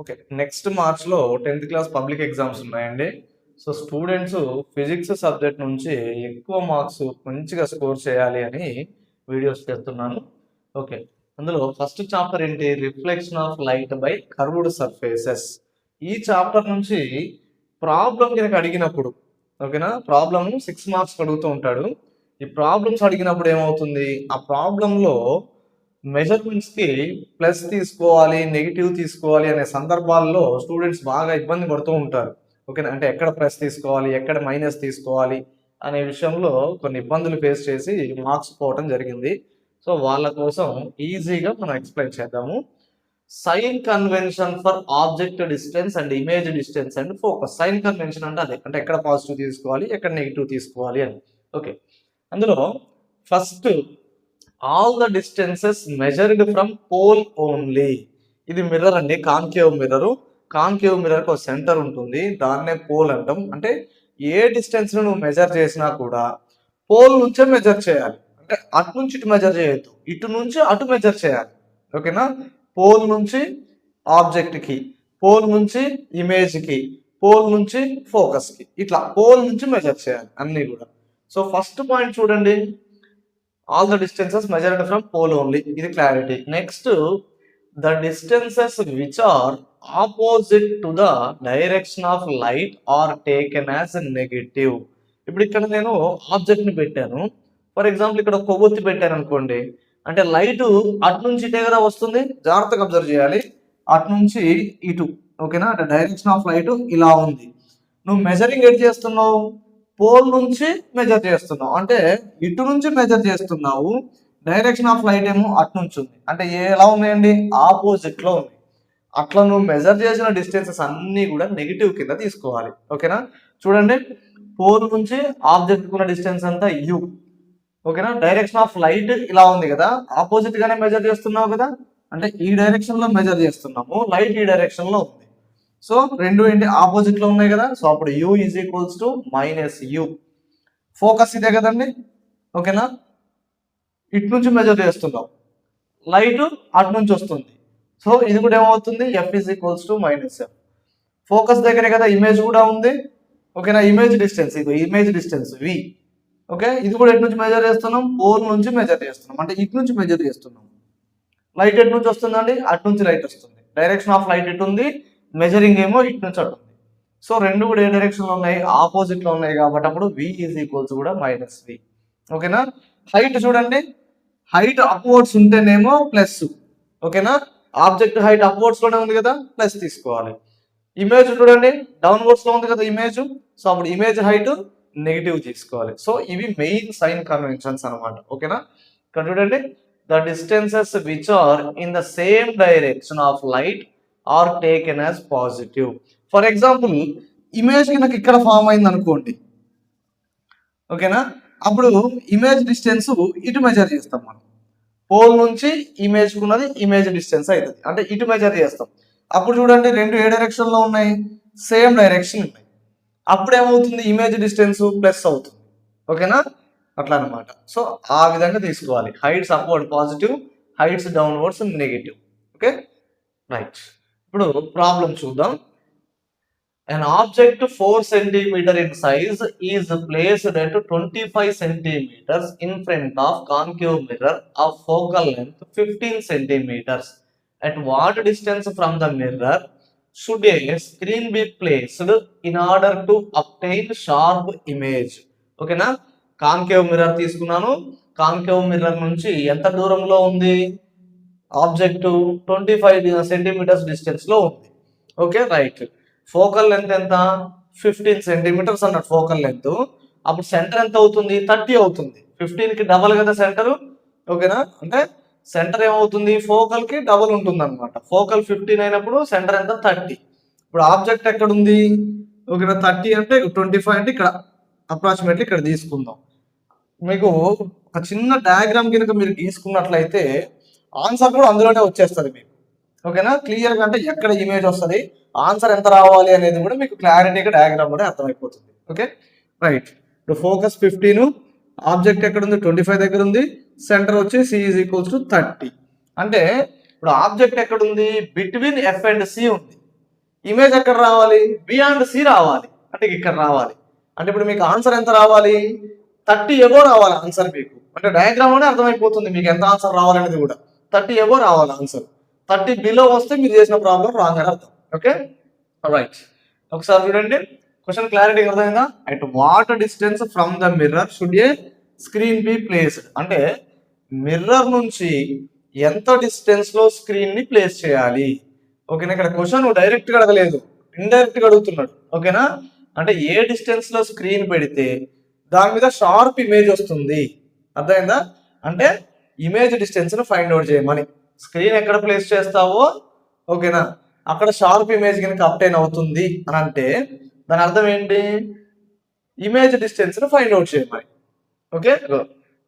Okay. Next మార్చ్‌లో 10థ్ class public exams ఉన్నాయండి. సో, స్టూడెంట్స్ ఫిజిక్స్ సబ్జెక్ట్ నుంచి ఎక్కువ మార్క్స్ మంచిగా స్కోర్ చేయాలి అని వీడియోస్ చేస్తున్నాను. ఓకే. అందులో ఫస్ట్ చాప్టర్ ఏంటి? Reflection of light by curved surfaces. ఈ చాప్టర్ నుంచి ప్రాబ్లమ్ గనక అడిగినప్పుడు ఓకేనా? ప్రాబ్లమ్ 6 మార్క్స్‌కి అడుగుతూ ఉంటాడు. ఈ ప్రాబ్లమ్స్ అడిగినప్పుడు ఏమవుతుంది? ఆ ప్రాబ్లమ్‌లో మెజర్మెంట్స్‌కి ప్లస్ తీసుకోవాలి, నెగెటివ్ తీసుకోవాలి అనే సందర్భాల్లో స్టూడెంట్స్ బాగా ఇబ్బంది పడుతూ ఉంటారు. ఓకేనా? అంటే ఎక్కడ ప్లస్ తీసుకోవాలి, ఎక్కడ మైనస్ తీసుకోవాలి అనే విషయంలో కొన్ని ఇబ్బందులు ఫేస్ చేసి మార్క్స్ పోవటం జరిగింది. సో, వాళ్ళ కోసం ఈజీగా మనం ఎక్స్‌ప్లెయిన్ చేద్దాము. Sign convention for object distance and image distance and focus. Sign convention అంటే అదే. అంటే ఎక్కడ పాజిటివ్ తీసుకోవాలి, ఎక్కడ నెగెటివ్ తీసుకోవాలి అని. ఓకే. అందులో first all the distances measured from pole only. ఇది మిర్రర్ అండి, కాన్కేవ్ మిర్రర్. కాన్కేవ్ మిర్రర్కి ఒక సెంటర్ ఉంటుంది, దాన్నే పోల్ అంటాం. అంటే ఏ డిస్టెన్స్ నువ్వు మెజర్ చేసినా కూడా పోల్ నుంచే మెజర్ చేయాలి. అంటే అటు నుంచి ఇటు మెజర్ చేయొద్దు, ఇటు నుంచి అటు మెజర్ చేయాలి. ఓకేనా? పోల్ నుంచి ఆబ్జెక్ట్ కి, పోల్ నుంచి ఇమేజ్ కి, పోల్ నుంచి ఫోకస్ కి, ఇట్లా పోల్ నుంచి మెజర్ చేయాలి అన్ని కూడా. సో ఫస్ట్ పాయింట్ చూడండి, all the distances measured from pole only. ఇది clarity. Next the distances which are opposite to the direction of light are taken as negative. ఇప్పుడు ఇక్కడ నేను ఆబ్జెక్ట్ ని పెట్టాను. ఫర్ ఎగ్జాంపుల్ ఇక్కడ కొవ్వొత్తి పెట్టాను అనుకోండి, అంటే లైట్ అటు నుంచి ఇటే కదా వస్తుంది. జాగ్రత్తగా అబ్జర్వ్ చేయాలి, అటు నుంచి ఇటు. ఓకేనా? అంటే డైరెక్షన్ ఆఫ్ లైట్ ఇలా ఉంది. నువ్వు మెజరింగ్ ఎట్ చేస్తున్నావు, పోల్ నుంచి మెజర్ చేస్తున్నావు. అంటే ఇటు నుంచి మెజర్ చేస్తున్నావు, డైరెక్షన్ ఆఫ్ లైట్ ఏమో అటు నుంచి ఉంది. అంటే ఎలా ఉన్నాయండి? ఆపోజిట్ లో ఉంది. అట్లా నువ్వు మెజర్ చేసిన డిస్టెన్సెస్ అన్ని కూడా నెగిటివ్ కింద తీసుకోవాలి. ఓకేనా? చూడండి, పోల్ నుంచి ఆబ్జెక్ట్ ఉన్న డిస్టెన్స్ అంతా యు. ఓకేనా? డైరెక్షన్ ఆఫ్ లైట్ ఇలా ఉంది కదా, ఆపోజిట్ గానే మెజర్ చేస్తున్నావు కదా, అంటే ఈ డైరెక్షన్ లో మెజర్ చేస్తున్నాము, లైట్ ఈ డైరెక్షన్ లో ఉంది. సో రెండు ఏంటి? ఆపోజిట్ లో ఉన్నాయి కదా. సో అప్పుడు u is equals to minus you. Focus ఇదే కదండి. ఓకేనా? ఇటు నుంచి మెజర్ చేస్తున్నాం, లైట్ అటు నుంచి వస్తుంది. సో ఇది కూడా ఏమవుతుంది? F is equals to minus F. Focus దగ్గరే కదా ఇమేజ్ కూడా ఉంది. ఓకేనా? ఇమేజ్ డిస్టెన్స్, ఇది ఇమేజ్ డిస్టెన్స్ వి. ఓకే, ఇది కూడా ఎటు నుంచి మెజర్ చేస్తున్నాం? పోల్ నుంచి మెజర్ చేస్తున్నాం, అంటే ఇటు నుంచి మెజర్ చేస్తున్నాం. లైట్ ఎటు నుంచి వస్తుందండి? అటు నుంచి లైట్ వస్తుంది. డైరెక్షన్ ఆఫ్ లైట్ ఎటు ఉంది? మెజరింగ్ ఏమో ఇటు నుంచి అటు ఉంది. సో రెండు కూడా ఏ డైరెక్షన్ లో ఉన్నాయి? ఆపోజిట్ లో ఉన్నాయి. కాబట్టి అప్పుడు v ఈజ్ ఈక్వల్స్ కూడా మైనస్ వి. ఓకేనా? హైట్ చూడండి, హైట్ అప్వర్డ్స్ ఉంటేనేమో ప్లస్. ఓకేనా? ఆబ్జెక్ట్ హైట్ అప్వర్డ్స్ లోనే ఉంది కదా, ప్లస్ తీసుకోవాలి. ఇమేజ్ చూడండి, డౌన్వర్డ్స్ లో ఉంది కదా ఇమేజ్, సో అప్పుడు ఇమేజ్ హైట్ నెగిటివ్ తీసుకోవాలి. సో ఇవి మెయిన్ సైన్ కన్వెన్షన్స్ అనమాట. ఓకేనా? ఇక్కడ చూడండి, the distances which are in the same direction of light are taken as positive. For example, image నాకు ఇక్కడ ఫామ్ అయింది అనుకోండి. ఓకేనా? అప్పుడు ఇమేజ్ డిస్టెన్స్ ఇటు మెజర్ చేస్తాం మనం. పోల్ నుంచి ఇమేజ్ కున్నది ఇమేజ్ డిస్టెన్స్ అవుతుంది, అంటే ఇటు మెజర్ చేస్తాం. అప్పుడు చూడండి, రెండు ఏ డైరెక్షన్ లో ఉన్నాయి? సేమ్ డైరెక్షన్ ఉన్నాయి. అప్పుడు ఏమవుతుంది? ఇమేజ్ డిస్టెన్స్ ప్లస్ అవుతుంది. ఓకేనా? అట్లా అనమాట. సో ఆ విధంగా తీసుకోవాలి. Heights upward positive, heights downwards negative. Okay, right. ఇప్పుడు ప్రాబ్లం చూద్దాం. An object 4 cm in size is placed at 25 centimeters in front of concave mirror of focal length 15 centimeters. At what distance from the mirror should a screen be placed in order to obtain sharp image? ఓకేనా? Concave mirror తీసుకున్నాను. Concave mirror నుంచి ఎంత దూరంలో ఉంది object? 25 centimetres distance లో ఉంది. Okay, right. Focal length ఎంత? 15 centimetres అన్నట్టు ఫోకల్ లెంత్. అప్పుడు సెంటర్ ఎంత అవుతుంది? 30 అవుతుంది. 15 కి డబల్ కదా సెంటర్. ఓకేనా? అంటే సెంటర్ ఏమవుతుంది? ఫోకల్ కి డబల్ ఉంటుంది అనమాట. ఫోకల్ 15 అయినప్పుడు సెంటర్ ఎంత? 30. ఇప్పుడు ఆబ్జెక్ట్ ఎక్కడ ఉంది? ఓకేనా? 30 అంటే 25 అంటే ఇక్కడ అప్రాక్సిమేట్లీ ఇక్కడ తీసుకుందాం. మీకు ఒక చిన్న డయాగ్రామ్ కనుక మీరు గీసుకున్నట్లయితే ఆన్సర్ కూడా అందులోనే వచ్చేస్తుంది మీకు. ఓకేనా? క్లియర్ గా, అంటే ఎక్కడ ఇమేజ్ వస్తుంది, ఆన్సర్ ఎంత రావాలి అనేది కూడా మీకు క్లారిటీగా డయాగ్రామ్ కూడా అర్థమైపోతుంది. Okay, right. ఇప్పుడు ఫోకస్ 15, ఆబ్జెక్ట్ ఎక్కడ ఉంది? 25 దగ్గర ఉంది. సెంటర్ వచ్చి సి ఈజ్ ఈక్వల్స్ టు 30. అంటే ఇప్పుడు ఆబ్జెక్ట్ ఎక్కడ ఉంది? బిట్వీన్ ఎఫ్ అండ్ సి ఉంది. ఇమేజ్ ఎక్కడ రావాలి, బి అండ్ సి రావాలి, అంటే ఇక్కడ రావాలి. అంటే ఇప్పుడు మీకు ఆన్సర్ ఎంత రావాలి, 30 ఎబో రావాలి ఆన్సర్ మీకు. అంటే డయాగ్రామ్ లోనే అర్థమైపోతుంది మీకు ఎంత ఆన్సర్ రావాలనేది కూడా. 30 ఎబో రావాలి ఆన్సర్. 30 బిలో వస్తే మీరు చేసిన ప్రాబ్లం రాంగ్ అని అర్థం. ఓకే రైట్, ఒకసారి చూడండి క్వశ్చన్ క్లారిటీ అర్థమైందా. At what distance from the mirror should A screen be placed, అంటే మిర్రర్ నుంచి ఎంత డిస్టెన్స్ లో స్క్రీన్ ని ప్లేస్ చేయాలి. ఓకేనా, ఇక్కడ క్వశ్చన్ డైరెక్ట్ గా అడగలేదు, ఇండైరెక్ట్ గా అడుగుతున్నాడు. ఓకేనా, అంటే ఏ డిస్టెన్స్ లో స్క్రీన్ పెడితే దాని మీద షార్ప్ ఇమేజ్ వస్తుంది. అర్థమైందా, అంటే ఇమేజ్ డిస్టెన్స్ ను ఫైండ్ అవుట్ చేయమని. స్క్రీన్ ఎక్కడ ప్లేస్ చేస్తావో ఓకేనా అక్కడ షార్ప్ ఇమేజ్ కనుక అప్టైన్ అవుతుంది అని అంటే దాని అర్థం ఏంటి, ఇమేజ్ డిస్టెన్స్ ను ఫైండ్ అవుట్ చేయమని. Okay,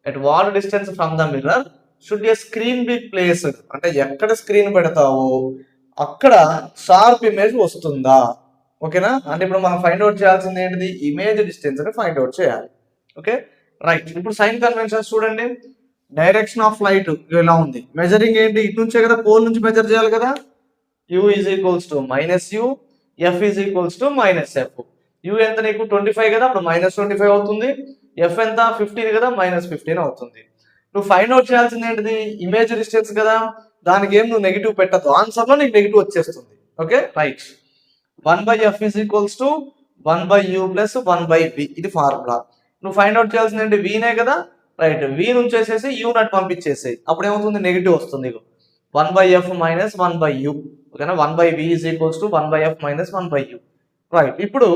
at what distance from the mirror should A screen be placed, అంటే ఎక్కడ స్క్రీన్ పెడతావో అక్కడ షార్ప్ ఇమేజ్ వస్తుందా. ఓకేనా, అంటే ఇప్పుడు మనం ఫైండ్ అవుట్ చేయాల్సింది ఏంటిది, ఇమేజ్ డిస్టెన్స్ ని ఫైండ్ అవుట్ చేయాలి. ఓకే రైట్, ఇప్పుడు సైన్ కన్వెన్షన్స్ చూడండి. డైరెక్షన్ ఆఫ్ లైట్ ఇలా ఉంది, మెజరింగ్ ఏంటి, ఇటు నుంచే కదా, పోల్ నుంచి మెజర్ చేయాలి కదా. u is equals to minus you, F is equals to minus F. You ఎంత నీకు 25 కదా, అప్పుడు -25 అవుతుంది. ఎఫ్ ఎంత 15 కదా, -15 అవుతుంది. నువ్వు ఫైండ్ అవుట్ చేయాల్సింది ఏంటిది, ఇమేజ్ డిస్టెన్స్ కదా, దానికి ఏం నువ్వు నెగిటివ్ పెట్టద్దు, ఆన్సర్ లో నీకు నెగిటివ్ వచ్చేస్తుంది. Okay right, 1/f is equals to 1/u plus 1/v, ఇది ఫార్ములా. నువ్వు ఫైండ్ అవుట్ చేయాల్సింది ఏంటి, వీనే కదా, రైట్, వి నుంచి వచ్చేసి యూ నట్ పంపించేసేయి, అప్పుడు ఏమవుతుంది, నెగిటివ్ వస్తుంది. 1/f మైనస్ 1/u, ఓకేనా, 1/v is equals to 1/f minus 1/u. Right, ఇప్పుడు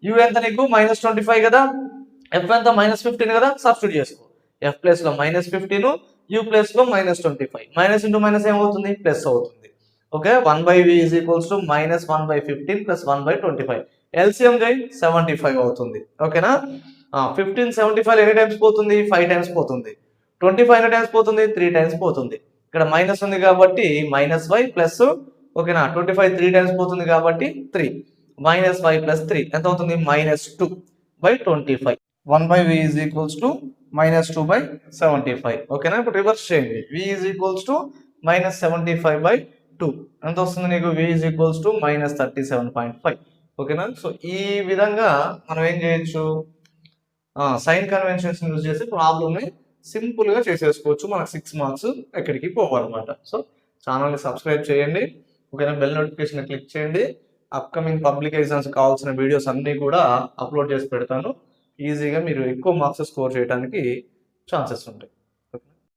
u ఎంత నీకు -25 కదా, f ఎంత -15 కదా, సబ్స్టిట్యూట్ చేసుకో. f ప్లేస్ లో -15, u ప్లేస్ లో -25, మైనస్ ఇంటూ మైనస్ ఏమవుతుంది, ప్లస్ అవుతుంది. Okay, 1/v is equals to -1/15 plus 1/25, LCM గై 75 అవుతుంది. ఓకేనా, 15 75 ఎన్ని టైమ్స్ పోతుంది, 5 టైమ్స్ పోతుంది. 25 ఎన్ని టైమ్స్ పోతుంది, 3 టైమ్స్ పోతుంది. ఇక్కడ మైనస్ ఉంది కాబట్టి -y ప్లస్, ఓకేనా, 25 3 టైమ్స్ పోతుంది కాబట్టి 3, -y ప్లస్ 3 ఎంత అవుతుంది, -2/25. 1/v is equals to -2/75. ఓకేనా, ఇప్పుడు రివర్స్ చేయండి, v ఈజ్ ఈక్వల్స్ టు -75/2 ఎంత వస్తుంది నీకు, v ఈజ్ ఈక్వల్స్ టు -37.5. ఓకేనా, సో ఈ విధంగా మనం ఏం చేయొచ్చు, సైన్ కన్వెన్షన్స్ యూజ్ చేసి ప్రాబ్లమ్ ని సింపుల్ గా చేసేసుకోవచ్చు. మనకు 6 మార్క్స్ ఎక్కడికి పోవాలన్నమాట. సో ఛానల్ ని సబ్స్క్రైబ్ చేయండి, ఓకేనా, బెల్ నోటిఫికేషన్ క్లిక్ చేయండి. అప్కమింగ్ పబ్లిక్ ఎగ్జామ్స్ కావాల్సిన వీడియోస్ అన్ని కూడా అప్లోడ్ చేసి పెడతాను. ఈజీగా మీరు ఎక్కువ మార్క్స్ స్కోర్ చేయడానికి ఛాన్సెస్ ఉంటాయి.